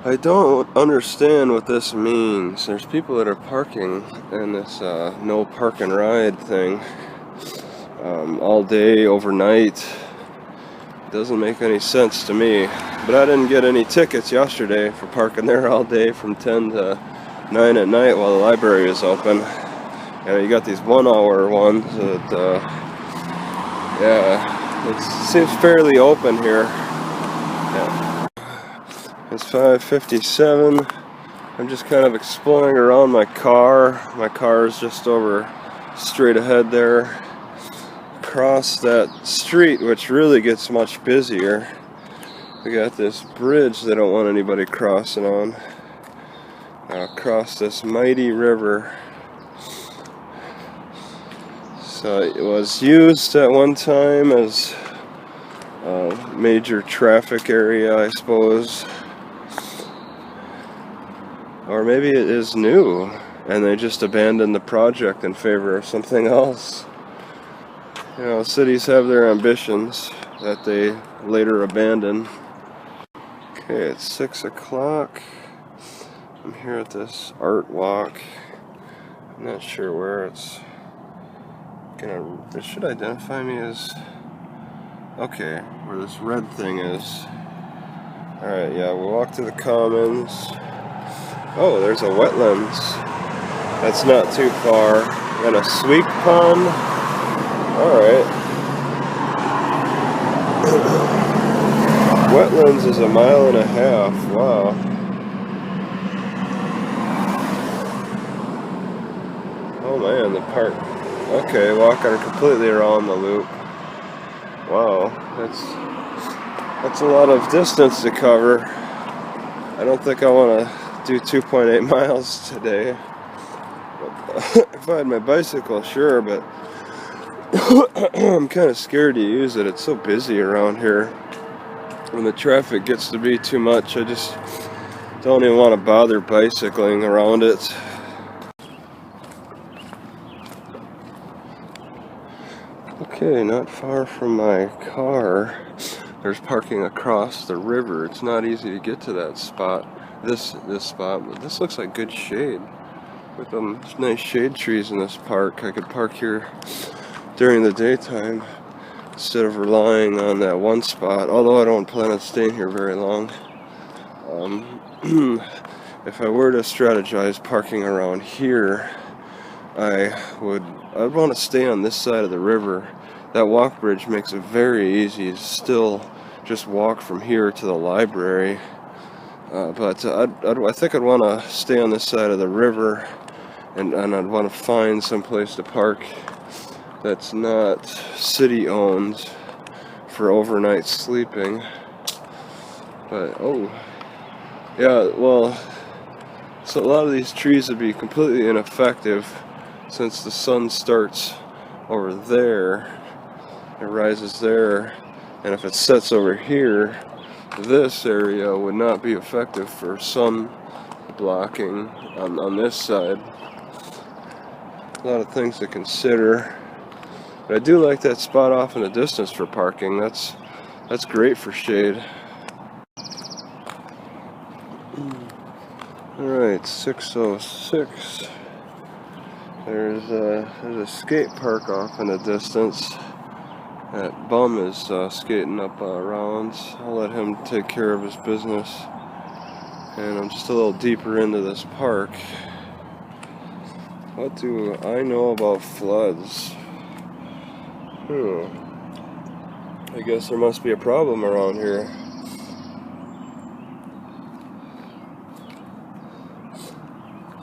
I don't understand what this means. There's people that are parking in this no park and ride thing all day, overnight. Doesn't make any sense to me. But I didn't get any tickets yesterday for parking there all day from 10 to 9 at night while the library is open. And you got these 1 hour ones that, yeah, it seems fairly open here. Yeah. It's 5:57. I'm just kind of exploring around my car. My car is just over straight ahead there. Across that street, which really gets much busier. We got this bridge they don't want anybody crossing on. Across this mighty river. So it was used at one time as a major traffic area, I suppose. Or maybe it is new, and they just abandoned the project in favor of something else. You know, cities have their ambitions that they later abandon. Okay, it's 6 o'clock. I'm here at this art walk. I'm not sure where it's gonna... It should identify me as... Okay, where this red thing is. Alright, yeah, we'll walk to the commons. Oh, there's a wetlands. That's not too far. And a sweep pond. Alright. Wetlands is 1.5 miles. Wow. Oh man, the park. Okay, walking completely around the loop. Wow, that's a lot of distance to cover. I don't think I want to do 2.8 miles today. If I had my bicycle, sure, but I'm kind of scared to use it. It's so busy around here. When the traffic gets to be too much, I just don't even want to bother bicycling around it. Okay, not far from my car, there's parking across the river. It's not easy to get to that spot. This spot, but this looks like good shade. With some nice shade trees in this park. I could park here during the daytime instead of relying on that one spot, although I don't plan on staying here very long. If I were to strategize parking around here, I'd want to stay on this side of the river. That walk bridge makes it very easy to still just walk from here to the library. But I think I'd want to stay on this side of the river, and I'd want to find some place to park that's not city owned for overnight sleeping. But oh yeah, well, so a lot of these trees would be completely ineffective since the sun starts over there, it rises there, and if it sets over here, this area would not be effective for sun blocking on this side. A lot of things to consider. But I do like that spot off in the distance for parking. That's great for shade. Alright, 6:06. There's a skate park off in the distance. That bum is skating up around. I'll let him take care of his business. And I'm just a little deeper into this park. What do I know about floods? I guess there must be a problem around here.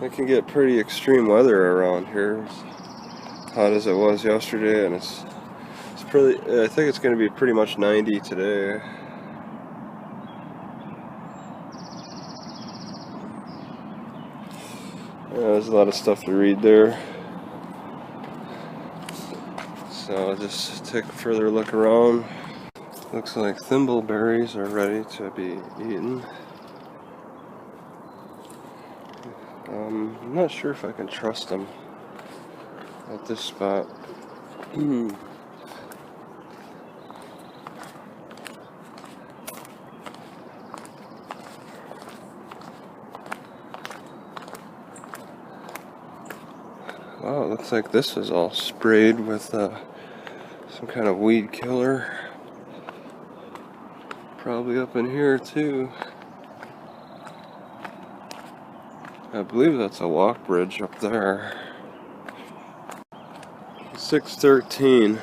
It can get pretty extreme weather around here. As hot as it was yesterday, and it's pretty. I think it's going to be pretty much 90 today. There's a lot of stuff to read there. So I'll just take a further look around. Looks like thimbleberries are ready to be eaten. I'm not sure if I can trust them at this spot. Wow, it looks like this is all sprayed with some kind of weed killer. Probably up in here too. I believe that's a walk bridge up there. 613.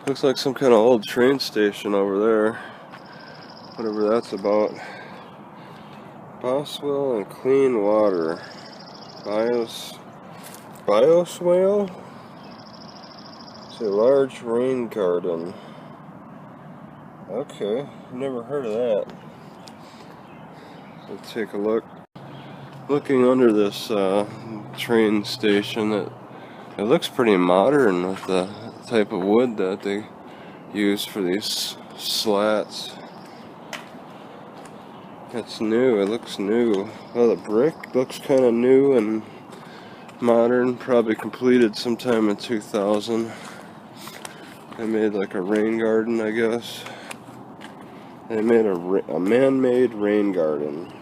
Looks like some kind of old train station over there. Whatever that's about. Boswell and clean water. Bioswale? It's a large rain garden. Okay, never heard of that. Let's take a look. Looking under this train station, it looks pretty modern with the type of wood that they use for these slats. It's new, it looks new. Well, the brick looks kind of new and modern, probably completed sometime in 2000. They made like a rain garden, I guess. They made a man-made rain garden.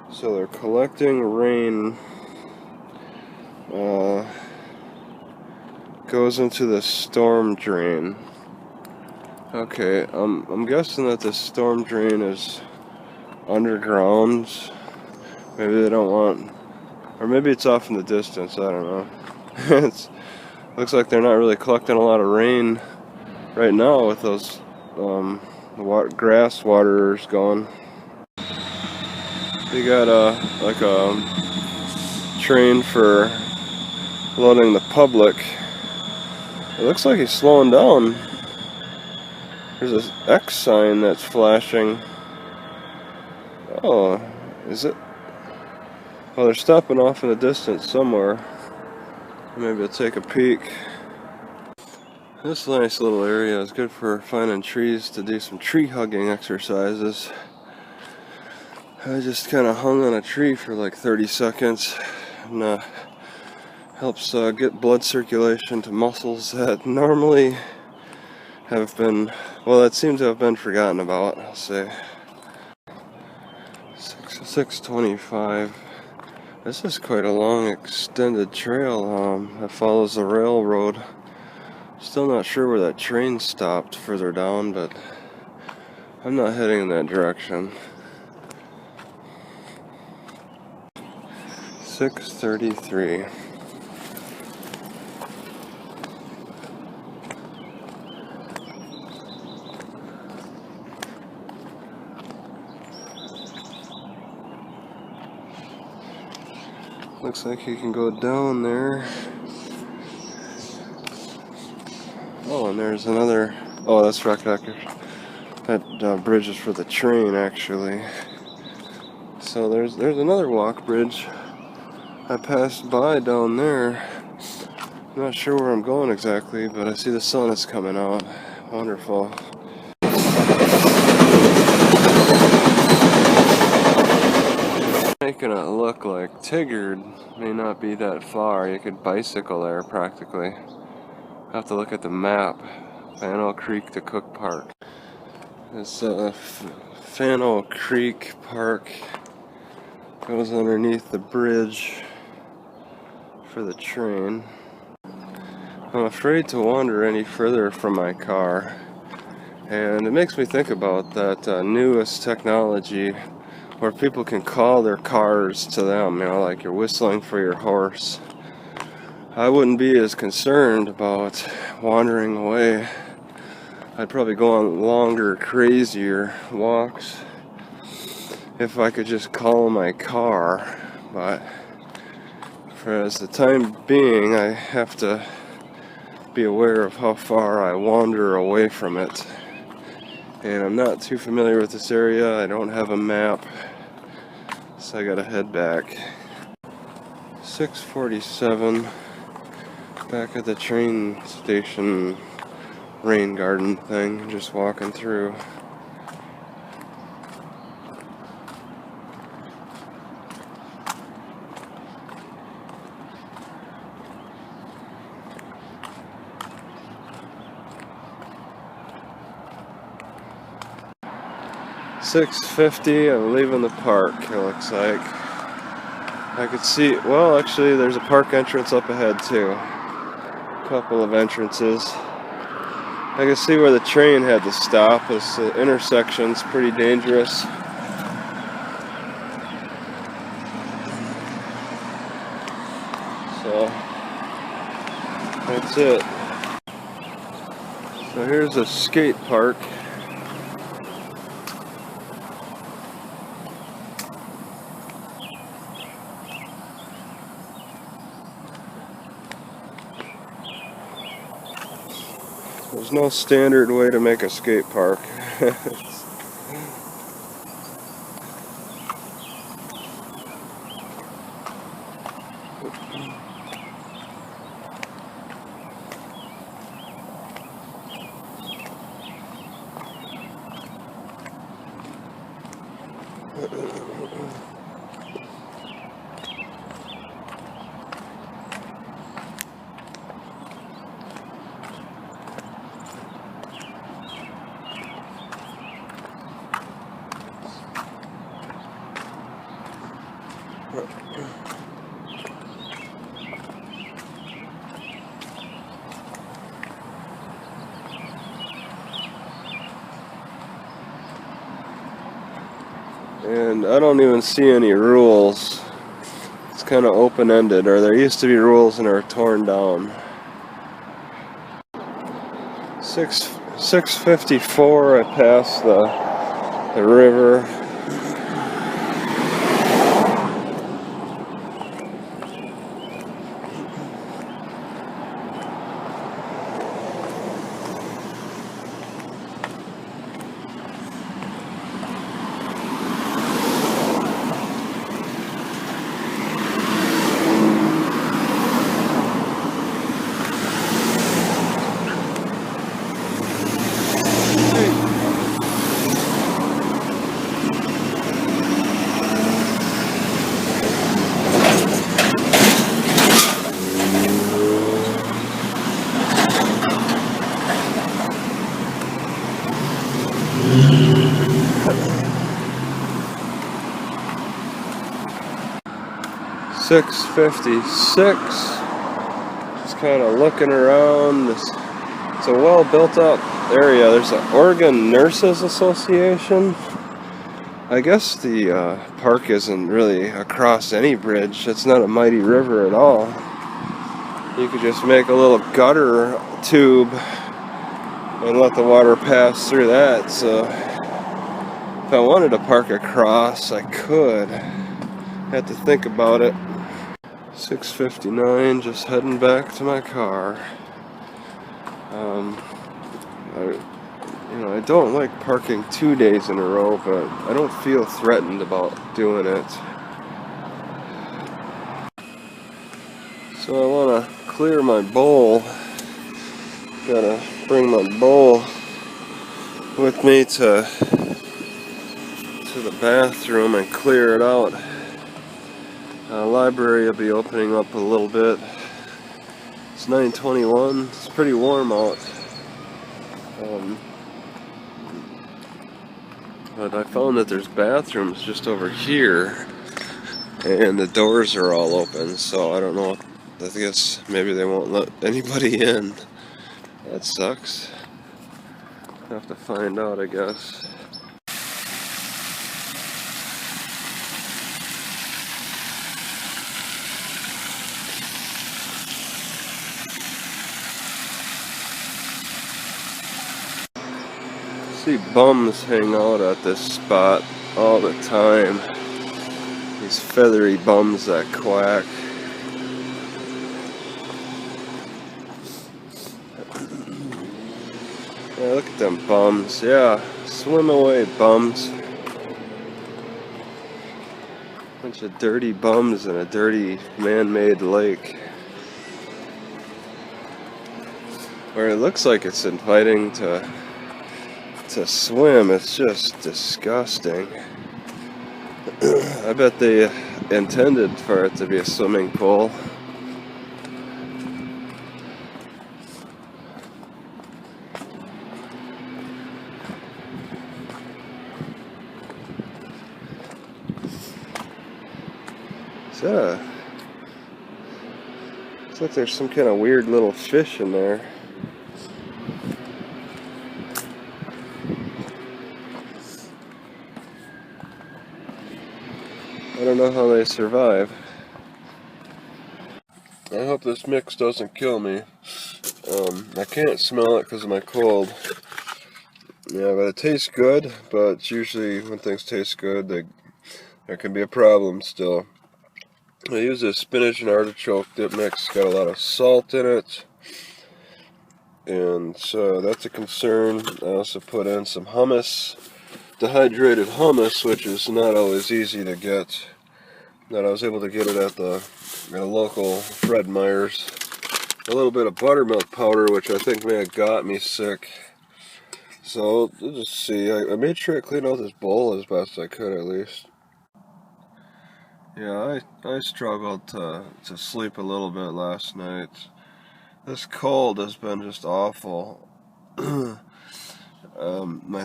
So they're collecting rain. Goes into the storm drain. Okay, I'm guessing that the storm drain is underground. Maybe they don't want, or maybe it's off in the distance. I don't know. It looks like they're not really collecting a lot of rain right now with those grass waterers going. They got like a train for loading the public. It looks like he's slowing down. There's this X sign that's flashing. Oh, is it? Well, they're stopping off in the distance somewhere. Maybe I'll take a peek. This nice little area is good for finding trees to do some tree hugging exercises. I just kind of hung on a tree for like 30 seconds. And helps get blood circulation to muscles that normally have been, well, that seems to have been forgotten about, I'll say. 625. This is quite a long extended trail that follows the railroad. Still not sure where that train stopped further down, but I'm not heading in that direction. 633. Looks like you can go down there. Oh, and there's another. Oh, that's rock. That bridge is for the train, actually. So there's another walk bridge. I passed by down there. I'm not sure where I'm going exactly, but I see the sun is coming out. Wonderful. Making it look like Tigard may not be that far. You could bicycle there practically. Have to look at the map. Fano Creek to Cook Park. This Fano Creek Park goes underneath the bridge for the train. I'm afraid to wander any further from my car, and it makes me think about that newest technology where people can call their cars to them, you know, like you're whistling for your horse. I wouldn't be as concerned about wandering away. I'd probably go on longer, crazier walks if I could just call my car, but for the time being, I have to be aware of how far I wander away from it. And I'm not too familiar with this area. I don't have a map, so I gotta head back. 647. Back at the train station rain garden thing, just walking through. 6:50, I'm leaving the park, it looks like. I could see, well, actually, there's a park entrance up ahead, too. A couple of entrances. I can see where the train had to stop. This intersection's pretty dangerous. So, that's it. So here's a skate park. There's no standard way to make a skate park. And I don't even see any rules. It's kind of open-ended, or there used to be rules and are torn down. 6:54, I passed the river. $6.56. Just kind of looking around. It's a well built up area. There's an Oregon Nurses Association. I guess the park isn't really across any bridge. It's not a mighty river at all. You could just make a little gutter tube and let the water pass through that. So if I wanted to park across, I could. Had to think about it. 6:59, just heading back to my car. I don't like parking 2 days in a row, but I don't feel threatened about doing it. So I want to clear my bowl. Gotta bring my bowl with me to the bathroom and clear it out. Library will be opening up a little bit. It's 9:21. It's pretty warm out. But I found that there's bathrooms just over here, and the doors are all open. So I don't know. I guess maybe they won't let anybody in. That sucks. Have to find out, I guess. See bums hang out at this spot all the time. These feathery bums that quack. Yeah, look at them bums. Yeah, swim away, bums. Bunch of dirty bums in a dirty man-made lake. Where it looks like it's inviting to swim. It's just disgusting. I bet they intended for it to be a swimming pool. Is that a... Looks like there's some kind of weird little fish in there. I don't know how they survive. I hope this mix doesn't kill me. I can't smell it because of my cold. Yeah, but it tastes good, but it's usually when things taste good, there can be a problem still. I use this spinach and artichoke dip mix. It's got a lot of salt in it, and so that's a concern. I also put in some hummus, dehydrated hummus, which is not always easy to get. That I was able to get it at a local Fred Meyer's. A little bit of buttermilk powder, which I think may have got me sick. So we'll just see. I made sure I cleaned out this bowl as best I could, at least. Yeah, I struggled to sleep a little bit last night. This cold has been just awful. My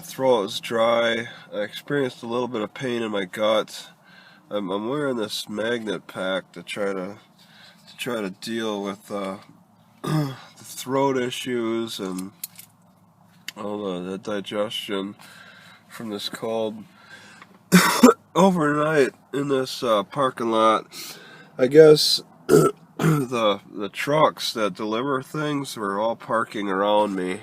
throat is dry. I experienced a little bit of pain in my gut. I'm wearing this magnet pack to try to deal with the throat issues and all the digestion from this cold. Overnight in this parking lot, I guess the trucks that deliver things were all parking around me.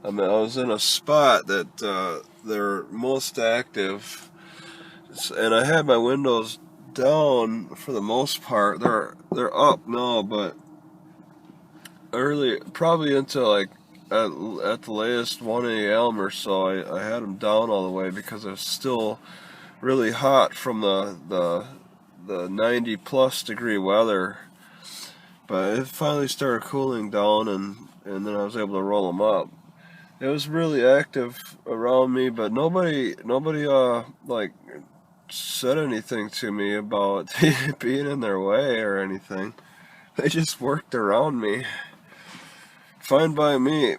I was in a spot that they're most active, and I had my windows down for the most part. They're up now, but early, probably until like at the latest 1 a.m. or so, I had them down all the way because it was still really hot from the 90 plus degree weather. But it finally started cooling down, and then I was able to roll them up. It was really active around me, but nobody like said anything to me about being in their way or anything. They just worked around me. Fine by me.